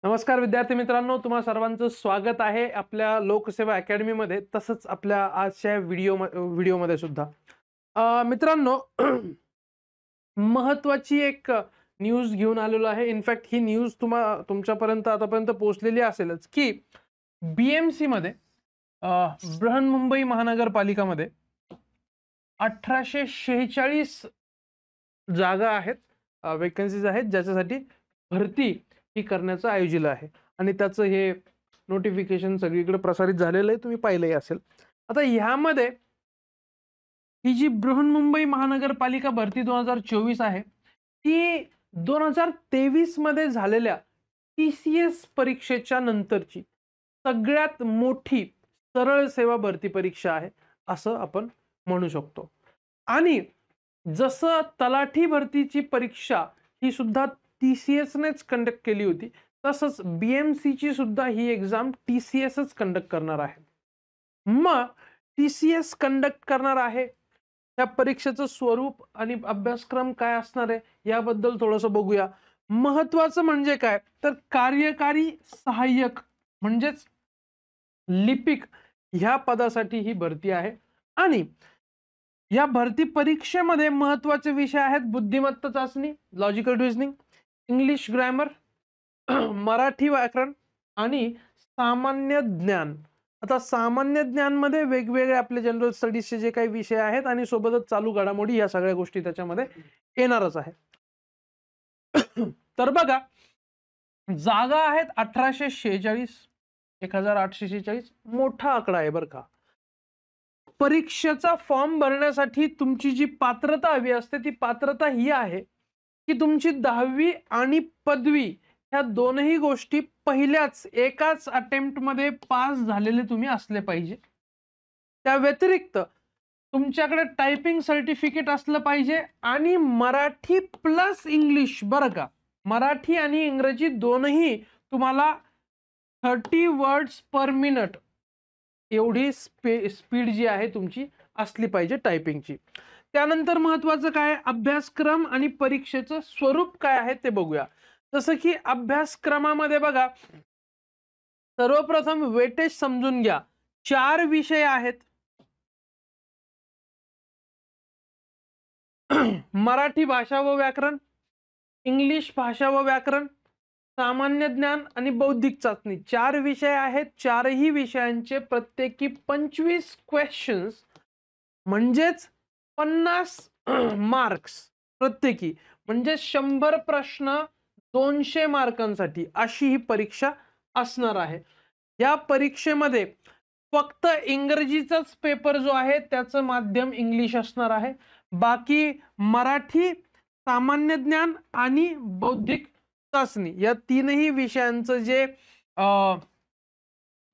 नमस्कार विद्यार्थी मित्रांनो, तुम्हा सर्वांचं स्वागत आहे आपल्या लोकसेवा अकॅडमी मध्ये, तसंच आपल्या आजच्या व्हिडिओमध्ये सुद्धा. मित्रांनो, महत्वाची एक न्यूज घेऊन आलेलो आहे. इनफॅक्ट ही न्यूज तुमच्यापर्यंत आतापर्यंत पोहोचलेली असेलच की बीएमसी मध्ये बृहन्मुंबई महानगरपालिकामध्ये 1846 जागा आहेत, वेकन्सीज आहेत, ज्याच्यासाठी भरती ही करण्याचं आयोजित आहे आणि त्याचं हे नोटिफिकेशन सगळीकडे प्रसारित झालेलं आहे, तुम्ही पाहिलंही असेल. आता ह्यामध्ये ही जी बृहन्मुंबई महानगरपालिका भरती 2024 आहे, ती 2023 मध्ये झालेल्या TCS परीक्षेच्या नंतरची सगळ्यात मोठी सरळ सेवा भरती परीक्षा आहे असं आपण म्हणू शकतो. आणि जसं तलाठी भरतीची परीक्षा ही सुद्धा TCS नेच कंडक्ट केली होती, तसंच BMC ची सुद्धा ही एक्झाम TCSच कंडक्ट करणार आहे. मग TCS कंडक्ट करणार आहे, त्या परीक्षेचं स्वरूप आणि अभ्यासक्रम काय असणार आहे याबद्दल थोडंसं बघूया. महत्वाचं म्हणजे काय तर कार्यकारी सहाय्यक म्हणजेच लिपिक ह्या पदासाठी ही भरती आहे. आणि या भरती परीक्षेमध्ये महत्वाचे विषय आहेत बुद्धिमत्ता चाचणी, logical reasoning, English grammar, Marathi व्याकरण आणि सामान्य ज्ञान. आता सामान्य ज्ञान मध्ये वेगवेगळे आपले जनरल स्टडीजचे जे काही विषय आहेत आणि सोबतच चालू घडामोडी या सगळ्या गोष्टी त्याच्यामध्ये येणारच आहे. तर बघा, जागा आहेत 1846, 1846 मोठा आकडा आहे बरं का. परीक्षेचा फॉर्म भरण्यासाठी तुमची जी पात्रता हवी असते ती पात्रता ही आहे की तुमची 10वी आणि पदवी ह्या दोनही गोष्टी पहिल्याच एकाच अटेम्प्ट मध्ये पास झालेले तुम्ही असले पाहिजे. त्या व्यतिरिक्त तुमच्याकडे टायपिंग सर्टिफिकेट असलं पाहिजे आणि मराठी प्लस इंग्लिश, बरं का, मराठी आणि इंग्रजी दोनही तुम्हाला 30 वर्ड्स पर मिनिट एवढी स्पीड जी आहे तुमची असली पाहिजे टायपिंगची. त्यानंतर महत्वाचं काय, अभ्यासक्रम आणि परीक्षेचं स्वरूप काय आहे ते बघूया. जसं की अभ्यासक्रमामध्ये बघा, सर्वप्रथम वेटेज समजून घ्या. 4 विषय आहेत. मराठी भाषा व व्याकरण, इंग्लिश भाषा व व्याकरण, सामान्य ज्ञान आणि बौद्धिक चाचणी. 4 विषय आहेत. 4ही विषयांचे प्रत्येकी 25 क्वेश्चन्स म्हणजेच 50 मार्क्स प्रत्येकी, म्हणजे 100 प्रश्न 200 मार्कांसाठी अशी ही परीक्षा असणार आहे. या परीक्षेमध्ये फक्त इंग्रजीचाच पेपर जो आहे त्याचं माध्यम इंग्लिश असणार आहे. बाकी मराठी, सामान्य ज्ञान आणि बौद्धिक चाचणी या तीनही विषयांचं जे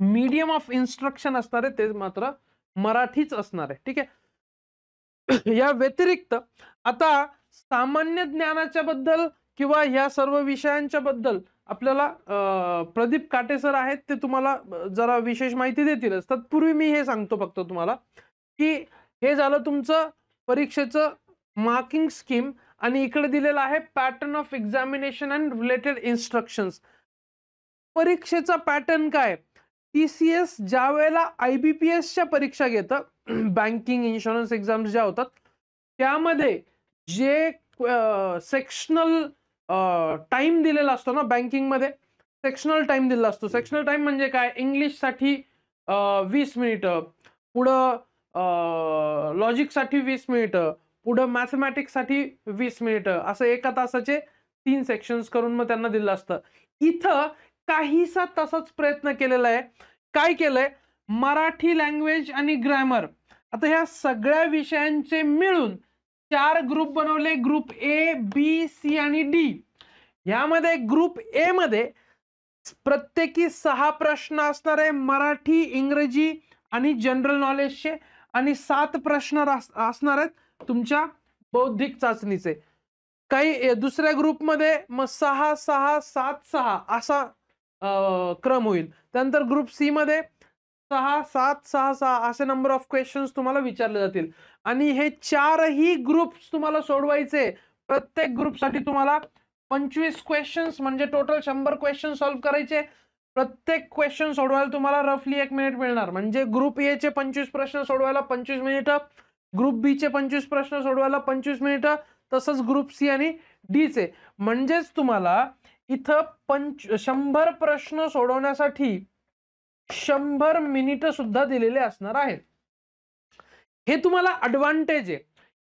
मीडियम ऑफ इन्स्ट्रक्शन असणार आहे ते मात्र मराठीच असणार आहे. ठीक आहे. या व्यतिरिक्त आता सामान्य ज्ञानाच्या बद्दल किंवा ह्या सर्व विषयांच्या बद्दल आपल्याला प्रदीप काटे सर आहेत, ते तुम्हाला जरा विशेष माहिती देतीलच. तत्पूर्वी मी हे सांगतो फक्त तुम्हाला की हे झालं तुमचं परीक्षेचं मार्किंग स्कीम आणि इकडे दिलेलं आहे pattern of examination and related instructions. परीक्षेचा पॅटर्न काय, TCS ज्या वेळेला IBPSच्या परीक्षा घेतं, बँकिंग इन्शुरन्स एक्झाम्स ज्या होतात, त्यामध्ये जे सेक्शनल टाइम दिलेला असतो ना, बँकिंग मध्ये सेक्शनल टाइम दिलेला असतो. सेक्शनल टाइम म्हणजे काय, इंग्लिश साठी 20 मिनिटं, पुढं लॉजिक साठी 20 मिनिटं, पुढं मॅथमॅटिक्स साठी 20 मिनिटं, असं एका तासाचे 3 सेक्शन्स करून मग त्यांना दिलं असतं. इथं काहीसा तसाच प्रयत्न केलेला आहे. काय केलंय, मराठी लँग्वेज आणि ग्रामर, आता ह्या सगळ्या विषयांचे मिळून 4 ग्रुप बनवले. ग्रुप A, B, C आणि D. यामध्ये ग्रुप A मध्ये प्रत्येकी 6 प्रश्न असणार आहे मराठी, इंग्रजी आणि जनरल नॉलेजचे, आणि 7 प्रश्न असणार आहेत तुमच्या बौद्धिक चाचणीचे. काही दुसऱ्या ग्रुपमध्ये मग 6, 6, 7, 6 असा क्रम होईल. त्यानंतर ग्रुप C मध्ये 6, 7, 6, 6 असे नंबर ऑफ क्वेश्चन्स तुम्हाला विचारले जातील. आणि हे 4ही ग्रुप्स तुम्हाला सोडवायचे. प्रत्येक ग्रुपसाठी तुम्हाला 25 क्वेश्चन्स म्हणजे टोटल 100 क्वेश्चन सॉल्व्ह करायचे. प्रत्येक क्वेश्चन सोडवायला तुम्हाला रफली 1 मिनिट मिळणार. म्हणजे ग्रुप ए चे 25 प्रश्न सोडवायला 25 मिनिटं, ग्रुप बी चे 25 प्रश्न सोडवायला 25 मिनिटं, तसंच ग्रुप सी आणि डी चे. म्हणजेच तुम्हाला इथं 100 प्रश्न सोडवण्यासाठी 100 मिनिटं सुद्धा दिलेले असणार आहेत. हे तुम्हाला ऍडव्हान्टेज आहे.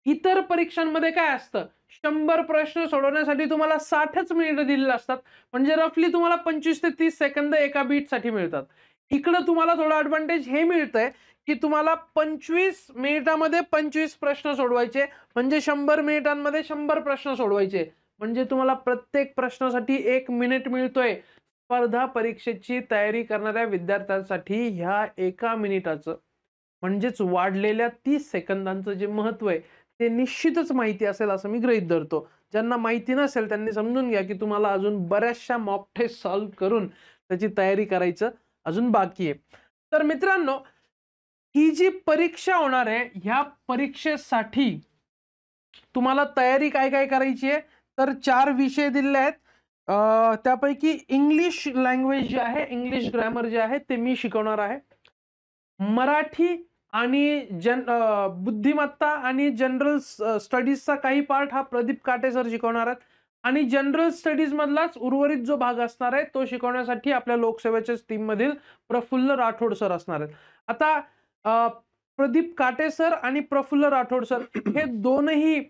इतर परीक्षांमध्ये काय असतं, 100 प्रश्न सोडवण्यासाठी तुम्हाला 60च मिनिटं दिलेले असतात. म्हणजे रफली तुम्हाला 25 ते 30 सेकंद एका बीटसाठी मिळतात. इकडं तुम्हाला थोडं ऍडव्हान्टेज हे मिळतंय की तुम्हाला 25 मिनिटामध्ये 25 प्रश्न सोडवायचे, म्हणजे 100 मिनिटांमध्ये 100 प्रश्न सोडवायचे. म्हणजे तुम्हाला प्रत्येक प्रश्नासाठी 1 मिनिट मिळतोय. स्पर्धा परीक्षेची तयारी करणाऱ्या विद्यार्थ्यांसाठी ह्या एका मिनिटाचं म्हणजेच वाढलेल्या 30 सेकंदांचं जे महत्व आहे ते निश्चितच माहिती असेल असं मी गृहीत धरतो. ज्यांना माहिती नसेल त्यांनी समजून घ्या की तुम्हाला अजून बऱ्याचशा मॉक टेस्ट सॉल्व्ह करून त्याची तयारी करायचं अजून बाकी आहे. तर मित्रांनो, ही जी परीक्षा होणार आहे ह्या परीक्षेसाठी तुम्हाला तयारी काय काय करायची आहे, तर 4 विषय दिलेले आहेत. त्यापैकी इंग्लिश लँग्वेज जे आहे, इंग्लिश ग्रामर जे आहे ते मी शिकवणार आहे. मराठी आणि बुद्धिमत्ता आणि जनरल स्टडीजचा काही पार्ट हा प्रदीप काटे सर शिकवणार आहेत. आणि जनरल स्टडीज मधलाच उर्वरित जो भाग असणार आहे तो शिकवण्यासाठी आपल्या लोकसेवेच्या टीम मधील प्रफुल्ल राठोड सर असणार आहेत. आता प्रदीप काटे सर आणि प्रफुल्ल राठोड सर हे दोनही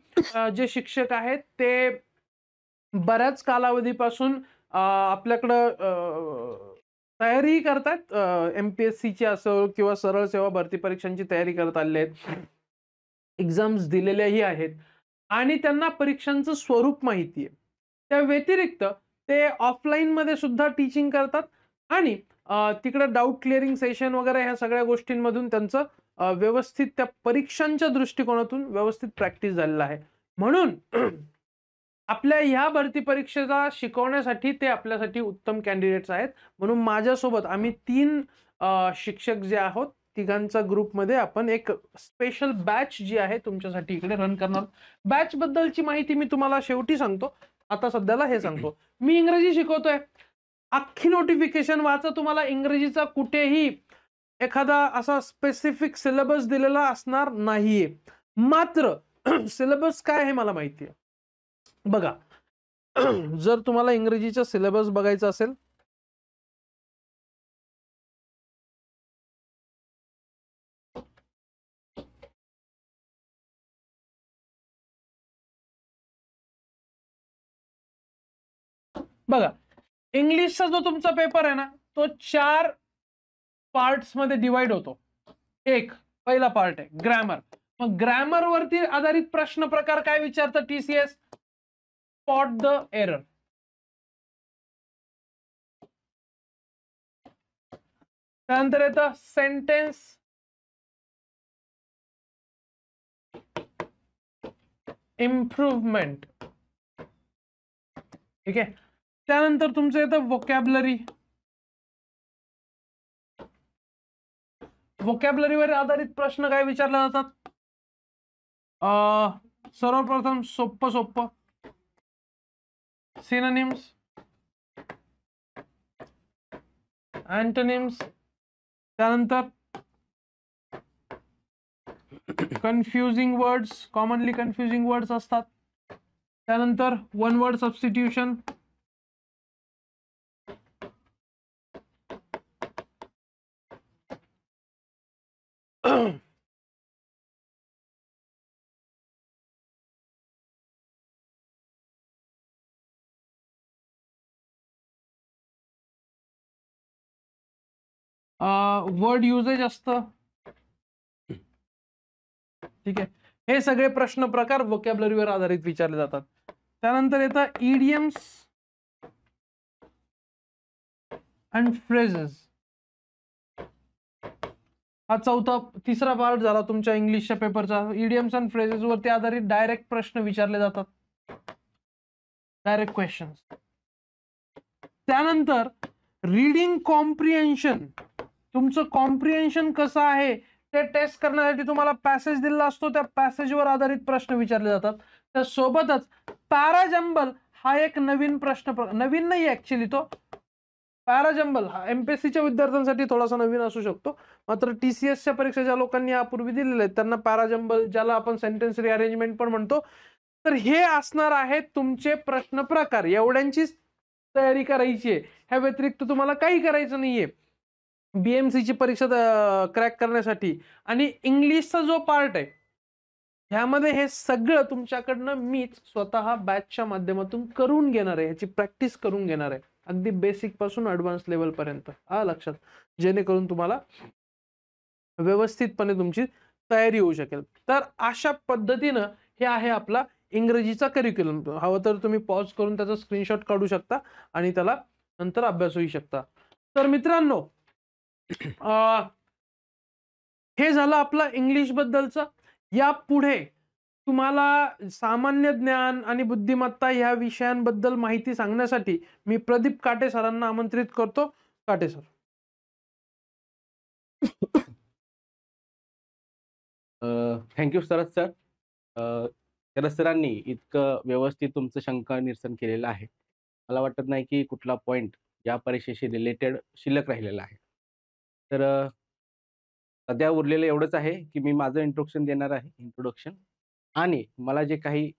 जे शिक्षक आहेत ते बऱ्याच कालावधीपासून आपल्याकडं तयारी करतात. MPSCची असो किंवा सरळ सेवा भरती परीक्षांची तयारी करत आलेले आहेत, एक्झाम्स दिलेल्याही आहेत आणि त्यांना परीक्षांचं स्वरूप माहिती आहे. त्या व्यतिरिक्त ते ऑफलाईन मध्ये सुद्धा टीचिंग करतात आणि तिकडे डाऊट क्लिअरिंग सेशन वगैरे ह्या सगळ्या गोष्टींमधून त्यांचं व्यवस्थित त्या परीक्षांच्या दृष्टिकोनातून व्यवस्थित प्रॅक्टिस झालेला आहे. म्हणून आपल्या ह्या भरती परीक्षेचा शिकवण्यासाठी ते आपल्यासाठी उत्तम कॅन्डिडेट्स आहेत. म्हणून माझ्यासोबत आम्ही 3 शिक्षक जे आहोत तिघांचा ग्रुपमध्ये आपण एक स्पेशल बॅच जी आहे तुमच्यासाठी इकडे रन करणार. बॅच बद्दलची माहिती मी तुम्हाला शेवटी सांगतो, आता सध्याला हे सांगतो. मी इंग्रजी शिकवतोय. अख्खी नोटिफिकेशन वाचा, तुम्हाला इंग्रजीचा कुठेही एखादा असा स्पेसिफिक सिलेबस दिलेला असणार नाहीये. मात्र सिलेबस काय हे मला माहिती आहे. बघा, जर तुम्हाला इंग्रजीचा सिलेबस बघायचा असेल बघा, इंग्लिशचा जो तुमचा पेपर आहे ना तो 4 पार्ट्स मध्ये डिवाइड होतो. एक पहिला पार्ट आहे ग्रामर. मग ग्रामर वरती आधारित प्रश्न प्रकार काय विचारतं TCS, स्पॉट द एरर. त्यानंतर येतं सेंटेन्स इम्प्रूव्हमेंट. ठीक आहे. त्यानंतर तुमचं येतं व्होकॅब्युलरी. व्होकॅब्युलरीवर आधारित प्रश्न काय विचारले जातात, सर्वप्रथम सोप्प सिनोनिम्स, अँटोनिम्स, त्यानंतर confusing words, commonly confusing words असतात. त्यानंतर one word substitution, word usages असतं. ठीक आहे. हे सगळे प्रश्न प्रकार व्होकॅब्युलरीवर आधारित विचारले जातात. त्यानंतर येतं इडियम्स अँड फ्रेजेस. हा तिसरा पार्ट झाला तुमच्या इंग्लिशच्या पेपरचा. इडियम्स अँड फ्रेजेस वरती आधारित डायरेक्ट प्रश्न विचारले जातात, डायरेक्ट क्वेश्चन्स. त्यानंतर रीडिंग कॉम्प्रिहेन्शन, तुमचं कॉम्प्रिहेन्शन कसं आहे ते टेस्ट करण्यासाठी तुम्हाला पॅसेज दिलेला असतो, त्या पॅसेजवर आधारित प्रश्न विचारले जातात. त्यासोबतच पॅराजंबल हा एक नवीन नवीन नाही ऍक्च्युली, तो पॅराजंबल हा एमपीएससीच्या विद्यार्थ्यांसाठी थोडासा नवीन असू शकतो. मात्र टीसीएसच्या परीक्षा ज्या लोकांनी यापूर्वी दिलेल्या आहेत त्यांना पॅराजंबल, ज्याला आपण सेंटेन्स रिअरेंजमेंट पण म्हणतो, तर हे असणार आहेत तुमचे प्रश्न प्रकार. एवढ्यांचीच तयारी करायची आहे, ह्या व्यतिरिक्त तुम्हाला काही करायचं नाहीये बीएमसीची परीक्षा क्रॅक करण्यासाठी. आणि इंग्लिशचा जो पार्ट आहे ह्यामध्ये हे सगळं तुमच्याकडनं मीच स्वतः बॅचच्या माध्यमातून करून घेणार आहे, ह्याची प्रॅक्टिस करून घेणार आहे, अगदी बेसिक पासून ऍडव्हान्स लेवल पर्यंत. लक्षात, जेणेकरून तुम्हाला व्यवस्थितपणे तुमची तयारी होऊ शकेल. तर अशा पद्धतीनं हे आहे आपला इंग्रजीचा करिक्युलम. हवं तर तुम्ही पॉज करून त्याचा स्क्रीनशॉट काढू शकता आणि त्याला नंतर अभ्यास होऊ शकता. तर मित्रांनो, हे झालं आपलं इंग्लिश बद्दलचं. यापुढे तुम्हाला सामान्य ज्ञान आणि बुद्धिमत्ता ह्या विषयांबद्दल माहिती सांगण्यासाठी मी प्रदीप काटे सरांना आमंत्रित करतो. काटे सर. थँक्यू सरस सर. सरस सरांनी इतकं व्यवस्थित तुमचं शंका निरसन केलेलं आहे. मला वाटत नाही की कुठला पॉईंट या परीक्षेशी रिलेटेड शिल्लक राहिलेला आहे. तर सध्या उरलेलं एवढंच आहे की मी माझं इंट्रोडक्शन देणार आहे, इंट्रोडक्शन. आणि मला जे काही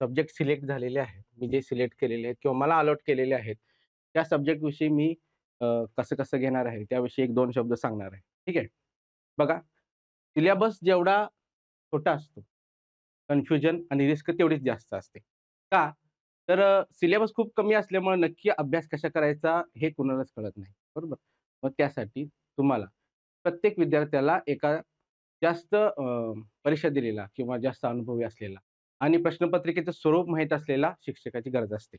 सब्जेक्ट सिलेक्ट झालेले आहेत, मी जे सिलेक्ट केलेले आहेत किंवा मला अलॉट केलेले आहेत, त्या सब्जेक्टविषयी मी कसं कसं घेणार आहे त्याविषयी 1-2 शब्द सांगणार आहे. ठीक आहे. बघा, सिलेबस जेवढा छोटा असतो, कन्फ्युजन आणि रिस्क तेवढीच जास्त असते. का? तर सिलेबस खूप कमी असल्यामुळे नक्की अभ्यास कसा करायचा हे कुणालाच कळत नाही, बरोबर? मग त्यासाठी तुम्हाला प्रत्येक विद्यार्थ्याला एका जास्त परीक्षा दिलेला किंवा जास्त अनुभवी असलेला आणि प्रश्नपत्रिकेचं स्वरूप माहीत असलेला शिक्षकाची गरज असते.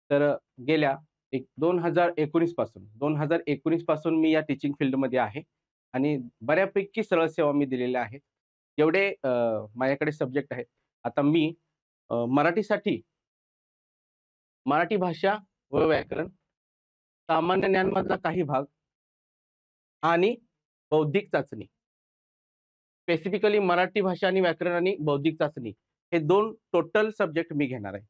तर गेल्या 2019 पासून मी या टीचिंग फील्डमध्ये आहे आणि बऱ्यापैकी सरळ सेवा मी दिलेल्या आहेत. जेवढे माझ्याकडे सब्जेक्ट आहेत, आता मी मराठीसाठी मराठी भाषा व व्याकरण, सामान्य ज्ञानमधला काही भाग आणि बौद्धिक चाचणी. स्पेसिफिकली मराठी भाषा आणि व्याकरण आणि बौद्धिक चाचणी हे 2 टोटल सब्जेक्ट मी घेणार आहे.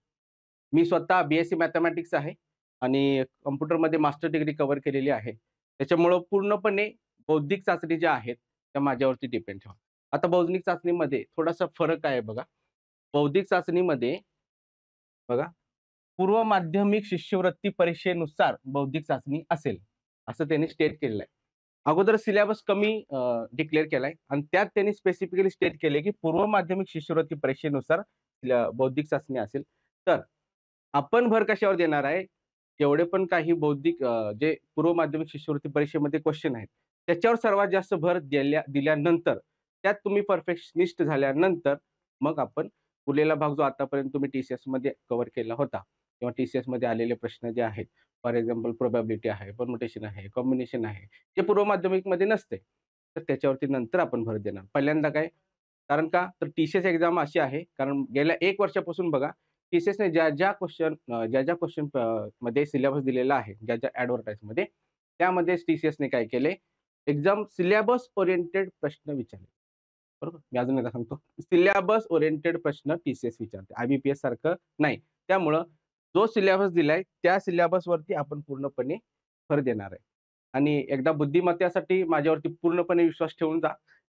मी स्वतः बीएससी मॅथमॅटिक्स आहे आणि कॉम्प्युटरमध्ये मास्टर डिग्री कव्हर केलेली आहे. त्याच्यामुळं पूर्णपणे बौद्धिक चाचणी ज्या आहेत त्या माझ्यावरती डिपेंड ठेवा. आता बौद्धिक चाचणीमध्ये थोडासा फरक आहे बघा. बौद्धिक चाचणीमध्ये बघा, पूर्व माध्यमिक शिष्यवृत्ती परीक्षेनुसार बौद्धिक चाचणी असेल, असं त्यांनी स्टेट केलेलं आहे. अगोदर सिलेबस कमी डिक्लेअर केलाय आणि त्यात त्यांनी स्पेसिफिकली स्टेट केले की पूर्व माध्यमिक शिष्यवृत्ती परीक्षेनुसार बौद्धिक चाचणी असेल. तर आपण भर कशावर देणार आहे, जेवढे पण काही बौद्धिक जे पूर्व माध्यमिक शिष्यवृत्ती परीक्षेमध्ये क्वेश्चन आहेत त्याच्यावर सर्वात जास्त भर दिल्यानंतर, त्यात तुम्ही परफेक्शनिस्ट झाल्यानंतर मग आपण उरलेला भाग जो आतापर्यंत तुम्ही टीसीएस मध्ये कव्हर केला होता किंवा टीसीएस मध्ये आलेले प्रश्न जे आहेत, फॉर एक्झाम्पल प्रोबॅबिलिटी आहे, परम्युटेशन आहे, कॉम्बिनेशन आहे, जे पूर्व माध्यमिक मध्ये नसते, तर त्याच्यावरती नंतर आपण भर देणार. पहिल्यांदा काय, कारण का तर टीसीएस एक्झाम अशी आहे, कारण गेल्या 1 वर्षापासून बघा टीसीएसने ज्या क्वेश्चन मध्ये सिलेबस दिलेला आहे, ज्या ॲडव्हर्टाइजमध्ये, त्यामध्ये टीसीएसने काय केले, एक्झाम सिलेबस ओरिएंटेड प्रश्न विचारले. बरोबर? मी अजून एकदा सांगतो, सिलेबस ओरिएंटेड प्रश्न टीसीएस विचारते, आयबीपीएस सारखं नाही. त्यामुळं जो सिलेबस दिलाय त्या सिलेबसवरती आपण पूर्णपणे भर देणार आहे. आणि एकदा बुद्धिमत्तेसाठी माझ्यावरती पूर्णपणे विश्वास ठेवून जा,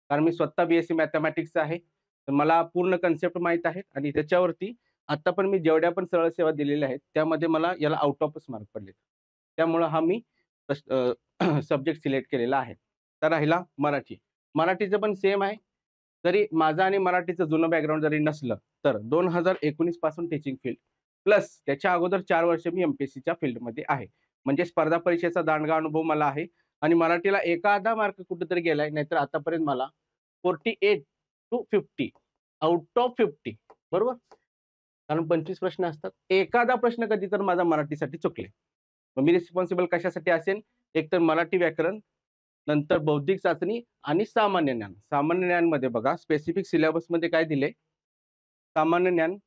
कारण मी स्वतः बीएससी मॅथमॅटिक्सचा आहे. तर मला पूर्ण कन्सेप्ट माहीत आहेत आणि त्याच्यावरती आता पण मी जेवढ्या पण सरळ सेवा दिलेल्या आहेत त्यामध्ये मला याला आउट ऑफच मार्क पडले. त्यामुळं हा मी सब्जेक्ट सिलेक्ट केलेला आहे. तर राहिला मराठी. मराठीचं पण सेम आहे. जरी माझं आणि मराठीचं जुनं बॅकग्राऊंड जरी नसलं, तर 2019 पासून टीचिंग फील्ड प्लस त्याच्या अगोदर 4 वर्ष मी एमपीएससीच्या फील्डमध्ये आहे. म्हणजे स्पर्धा परीक्षेचा दांडगा अनुभव मला आहे आणि मराठीला एखादा मार्क कुठेतरी गेलाय, नाहीतर आतापर्यंत मला 48 to 50 आउट ऑफ 50, बरोबर? कारण 25 प्रश्न असतात. एखादा प्रश्न कधी तर माझा मराठीसाठी चुकले. मग मी रिस्पॉन्सिबल कशासाठी असेल, एकतर मराठी व्याकरण, नंतर बौद्धिक चाचणी आणि सामान्य ज्ञान. सामान्य ज्ञानमध्ये बघा स्पेसिफिक सिलेबसमध्ये काय दिले, सामान्य ज्ञान,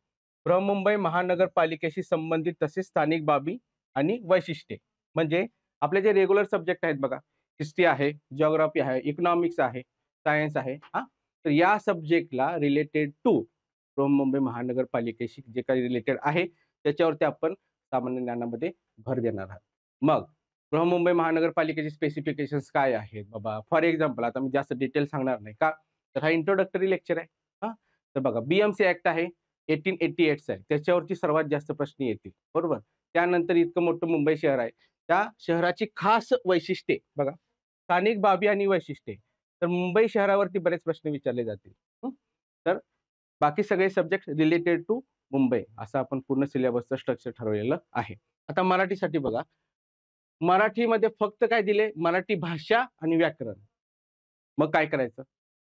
बृहन्मुंबई महानगरपालिकेशी संबंधित तसेच स्थानिक बाबी आणि वैशिष्ट्ये. म्हणजे आपले जे रेग्युलर सब्जेक्ट आहेत बघा, हिस्ट्री आहे, जिओग्राफी आहे, इकॉनॉमिक्स आहे, सायन्स आहे, तर या सब्जेक्टला रिलेटेड टू बृहन्मुंबई महानगरपालिकेशी जे काही रिलेटेड आहे त्याच्यावरती आपण सामान्य ज्ञानामध्ये भर देणार आहात. मग बृहन्मुंबई महानगरपालिकेचे स्पेसिफिकेशन्स काय आहेत बाबा? फॉर एक्झाम्पल आता मी जास्त डिटेल सांगणार नाही का? तर हा इंट्रोडक्टरी लेक्चर आहे. हां, तर बघा BMC ॲक्ट आहे 1888 आहे. त्याच्यावरती सर्वात जास्त प्रश्न येतील, बरोबर? त्यानंतर इतकं मोठं मुंबई शहर आहे. त्या शहराची खास वैशिष्ट्ये बघा, स्थानिक बाबी आणि वैशिष्ट्ये. तर मुंबई शहरावरती बरेच प्रश्न विचारले जातील. हं. तर बाकी सगळे सब्जेक्ट रिलेटेड टू मुंबई असं आपण पूर्ण सिलेबसचं स्ट्रक्चर ठरवलेलं आहे. आता मराठीसाठी बघा, मराठीमध्ये फक्त काय दिले? मराठी भाषा आणि व्याकरण. मग काय करायचं?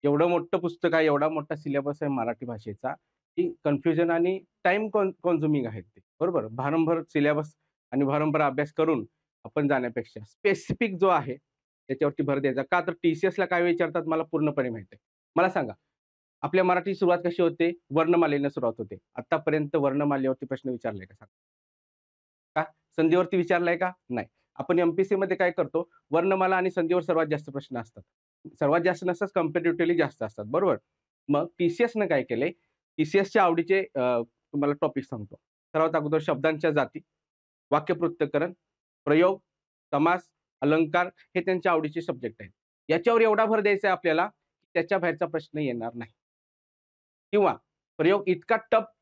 एवढं मोठं पुस्तक आहे, एवढा मोठा सिलेबस आहे मराठी भाषेचा, की कन्फ्युजन आणि टाईम कन्झ्युमिंग आहे ते, बरोबर? भारंभार सिलेबस आणि भारंभार अभ्यास करून आपण जाण्यापेक्षा स्पेसिफिक जो आहे त्याच्यावरती भर द्यायचा. का तर TCSला काय विचारतात मला पूर्णपणे माहिती आहे. मला सांगा, आपल्या मराठी सुरुवात कशी होते? वर्णमालेने सुरुवात होते. आत्तापर्यंत वर्णमालेवरती प्रश्न विचारलाय का? सांगा. का? संधीवरती विचारलाय का? नाही. आपण MPSCमध्ये काय करतो? वर्णमाला आणि संधीवर सर्वात जास्त प्रश्न असतात. सर्वात जास्त नसतात, कंपॅरेटिव्हली जास्त असतात, बरोबर? मग TCSनं काय केलंय? TCSच्या आवडीचे तुम्हाला टॉपिक सांगतो. सर्वात अगोदर शब्दांच्या जाती, वाक्यपृथक्करण, प्रयोग, समास, अलंकार हे त्यांच्या आवडीचे सब्जेक्ट आहेत. याच्यावर एवढा भर द्यायचा आहे आपल्याला, की त्याच्या बाहेरचा प्रश्न येणार नाही. किंवा प्रयोग इतका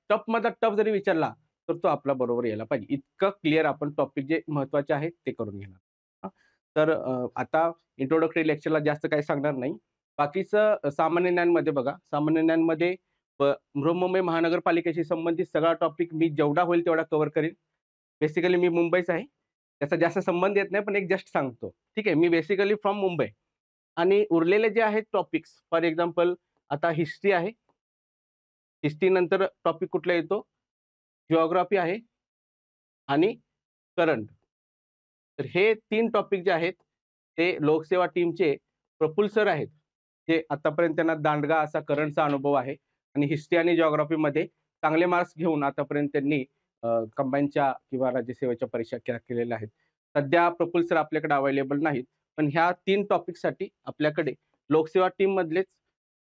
टफमधला टफ जरी विचारला, तर तो आपला बरोबर यायला पाहिजे. इतकं क्लिअर आपण टॉपिक जे महत्त्वाचे आहेत ते करून घेणार. हां. तर आता इंट्रोडक्टरी लेक्चरला जास्त काही सांगणार नाही. बाकीचं सामान्य ज्ञानमध्ये बघा, सामान्य ज्ञानमध्ये बृहन्मुंबई महानगरपालिकेशी संबंधित सगळा टॉपिक मी जेवढा होईल तेवढा कव्हर करीन. बेसिकली मी मुंबईचा आहे. त्याचा जास्त संबंध येत नाही, पण एक जस्ट सांगतो. ठीक आहे. मी बेसिकली फ्रॉम मुंबई आणि उरलेले जे आहेत टॉपिक्स फॉर एक्झाम्पल आता हिस्ट्री आहे. हिस्ट्री नंतर टॉपिक कुठला येतो? जिओग्राफी आहे आणि करंट. तर हे 3 टॉपिक जे आहेत, ते लोकसेवा टीमचे प्रफुल्ल सर आहेत. जे आतापर्यंत त्यांना दांडगा असा करंटचा अनुभव आहे आणि हिस्ट्री आणि जिओग्राफीमध्ये चांगले मार्क्स घेऊन आतापर्यंत त्यांनी कंबाईनच्या किंवा राज्यसेवेच्या परीक्षा केलेल्या आहेत. सध्या प्रफुल्ल सर आपल्याकडे अवेलेबल नाहीत. पण ह्या 3 टॉपिकसाठी आपल्याकडे लोकसेवा टीममधलेच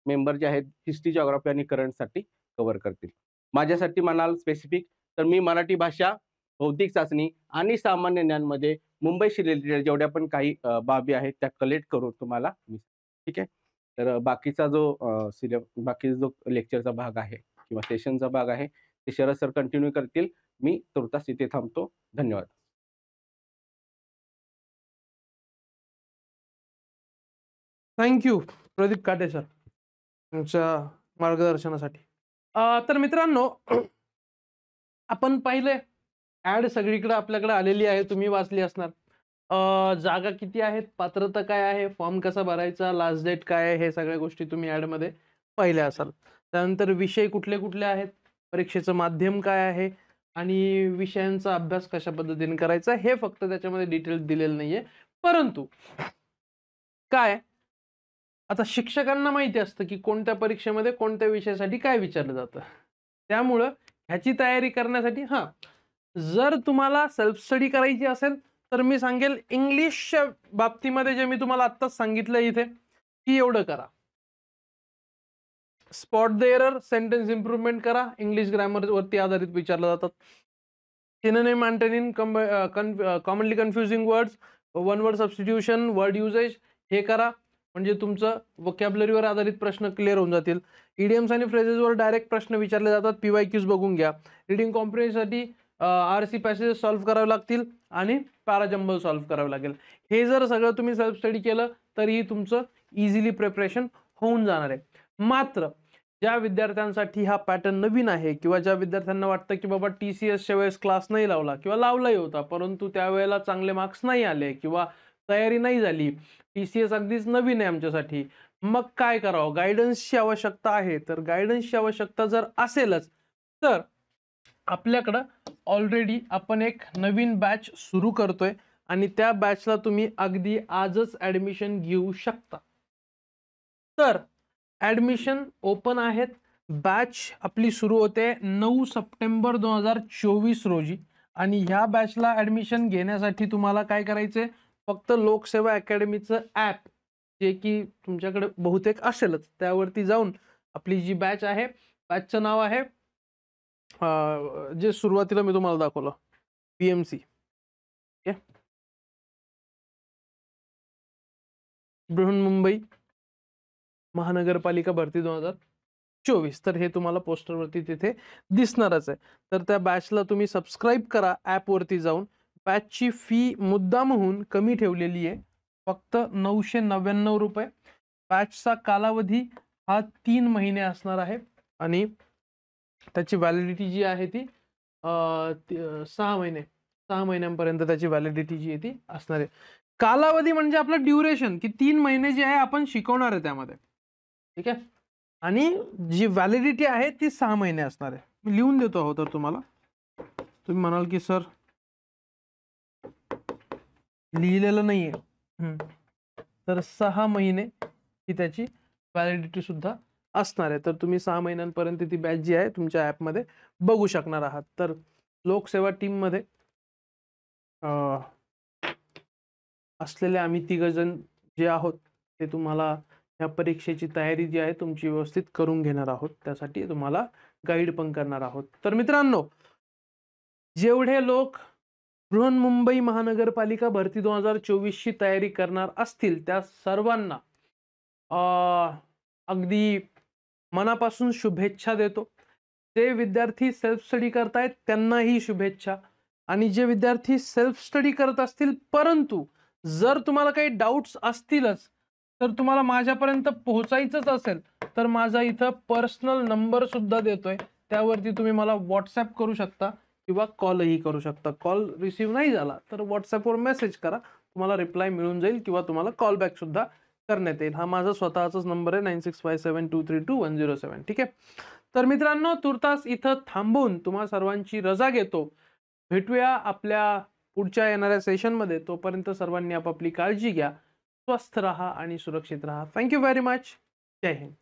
मेंबर जे आहेत हिस्ट्री, जिओग्राफी आणि करंटसाठी कव्हर करतील. माझ्यासाठी म्हणाल स्पेसिफिक तर मी मराठी भाषा, भौतिक चाचणी आणि सामान्य ज्ञानमध्ये मुंबईशी रिलेटेड जेवढ्या पण काही बाबी आहेत त्या कलेक्ट करून तुम्हाला ठीक आहे. तर बाकीचा जो लेक्चरचा भाग आहे किंवा सेशनचा भाग आहे ते शरद सर कंटिन्यू करतील. मी तुर्तास इथे थांबतो. धन्यवाद. थँक यू प्रदीप काटे सर तुमच्या मार्गदर्शनासाठी. तर मित्रांनो आपण पाहिले ऍड सगळीकडे आपल्याकडे आलेली आहे, तुम्ही वाचली असणार. जागा किती आहेत, पात्रता काय आहे, फॉर्म कसा भरायचा, लास्ट डेट काय आहे, हे सगळ्या गोष्टी तुम्ही ऍड मध्ये पाहिल्या असाल. त्यानंतर विषय कुठले कुठले आहेत, परीक्षेचं माध्यम काय आहे आणि विषयांचा अभ्यास कशा पद्धतीने करायचा हे फक्त त्याच्यामध्ये डिटेल दिलेलं नाहीये. परंतु काय आता शिक्षकांना माहिती असतं की कोणत्या परीक्षेमध्ये कोणत्या विषयासाठी काय विचारलं जातं. त्यामुळं ह्याची तयारी करण्यासाठी जर तुम्हाला सेल्फ स्टडी करायची असेल तर मी सांगेल इंग्लिशच्या बाबतीमध्ये जे मी तुम्हाला आत्ताच सांगितलं इथे की एवढं करा. Spot the error, sentence improvement करा, इंग्लिश ग्रामर वरती आधारित विचारलं जातात. Synonym antonym, commonly confusing words, one word substitution, word usages हे करा. म्हणजे तुमचं वोकॅब्युलरीवर आधारित प्रश्न क्लिअर होऊन जातील. इडियम्स आणि फ्रेजेसवर डायरेक्ट प्रश्न विचारले जातात. PYQs बघून घ्या. रिडिंग कॉम्प्रिहेन्शनसाठी RC पॅसेजेस सॉल्व्ह करावे लागतील आणि पॅराजंबल सॉल्व्ह करावं लागेल. हे जर सगळं तुम्ही सेल्फ स्टडी केलं तरीही तुमचं इझिली प्रिपरेशन होऊन जाणार आहे. मात्र ज्या विद्यार्थ्यांसाठी हा पॅटर्न नवीन आहे किंवा ज्या विद्यार्थ्यांना वाटतं की बाबा TCSच्या वेळेस क्लास नाही लावला किंवा लावलाही होता परंतु त्यावेळेला चांगले मार्क्स नाही आले किंवा तयारी नाही झाली, TCS अगदीच नवीन आहे आमच्यासाठी, मग काय करावं, गायडन्सची आवश्यकता आहे. तर गायडन्सची आवश्यकता जर असेलच तर आपल्याकडं ऑलरेडी आपण एक नवीन बॅच सुरू करतोय आणि त्या बॅचला तुम्ही अगदी आजच ऍडमिशन घेऊ शकता. तर ऍडमिशन ओपन आहेत. बॅच आपली सुरू होते 9 सप्टेंबर 2024 रोजी आणि ह्या बॅचला ऍडमिशन घेण्यासाठी तुम्हाला काय करायचंय, फक्त लोकसेवा अकॅडमीचं ॲप जे की तुमच्याकडे बहुतेक असेलच त्यावरती जाऊन आपली जी बॅच आहे, बॅचचं नाव आहे जे सुरुवातीला मी तुम्हाला दाखवलं PMC, बृहन्मुंबई महानगरपालिका भरती 2024, तर हे तुम्हाला पोस्टरवरती तिथे दिसणारच आहे. तर त्या बॅचला तुम्ही सबस्क्राईब करा ॲपवरती जाऊन. बॅचची फी मुद्दामहून कमी ठेवलेली आहे, फक्त 999 रुपये. बॅचचा कालावधी हा 3 महिने असणार आहे आणि त्याची व्हॅलिडिटी जी आहे ती 6 महिने, 6 महिन्यांपर्यंत त्याची व्हॅलिडिटी जी आहे ती असणार आहे. कालावधी म्हणजे आपलं ड्युरेशन, की 3 महिने जे आहे आपण शिकवणार आहे त्यामध्ये, ठीक आहे. आणि जी व्हॅलिडिटी आहे ती 6 महिने असणार आहे. मी लिहून देतो आहोत तर तुम्हाला. तुम्ही म्हणाल की सर लिहिलेलं नाहीये, तर 6 महिने ही त्याची व्हॅलिडिटी सुद्धा असणार आहे. तर तुम्ही 6 महिन्यांपर्यंत ती बॅच जी आहे तुमच्या ॲपमध्ये बघू शकणार आहात. तर लोकसेवा टीममध्ये असलेले आम्ही 3 जण जे आहोत ते तुम्हाला या परीक्षेची तयारी जी आहे तुमची व्यवस्थित करून घेणार आहोत. त्यासाठी तुम्हाला गाईड पण करणार आहोत. तर मित्रांनो, जेवढे लोक बृहन्मुंबई महानगरपालिका भरती 2024 ची तयारी करणार असतील त्या सर्वांना अगदी मनापासून शुभेच्छा देतो. जे विद्यार्थी सेल्फ स्टडी करतायत त्यांनाही शुभेच्छा. आणि जे विद्यार्थी सेल्फ स्टडी करत असतील परंतु जर तुम्हाला काही डाऊट्स असतीलच, तर तुम्हाला माझ्यापर्यंत पोहोचायचंच असेल तर माझा इथं पर्सनल नंबर सुद्धा देतोय, त्यावरती तुम्ही मला व्हॉट्सॲप करू शकता किंवा कॉलही करू शकता. कॉल रिसीव्ह नाही झाला तर व्हॉट्सॲपवर मेसेज करा, तुम्हाला रिप्लाय मिळून जाईल किंवा तुम्हाला कॉल बॅक सुद्धा करण्यात येईल. हा माझा स्वतःचाच नंबर आहे 9657232107, ठीक आहे. तर मित्रांनो, तुर्तास इथं थांबून तुम्हा सर्वांची रजा घेतो. भेटूया आपल्या पुढच्या येणाऱ्या सेशनमध्ये. तोपर्यंत सर्वांनी आपापली काळजी घ्या, स्वस्थ राहा आणि सुरक्षित राहा. Thank you very much. जय हिंद.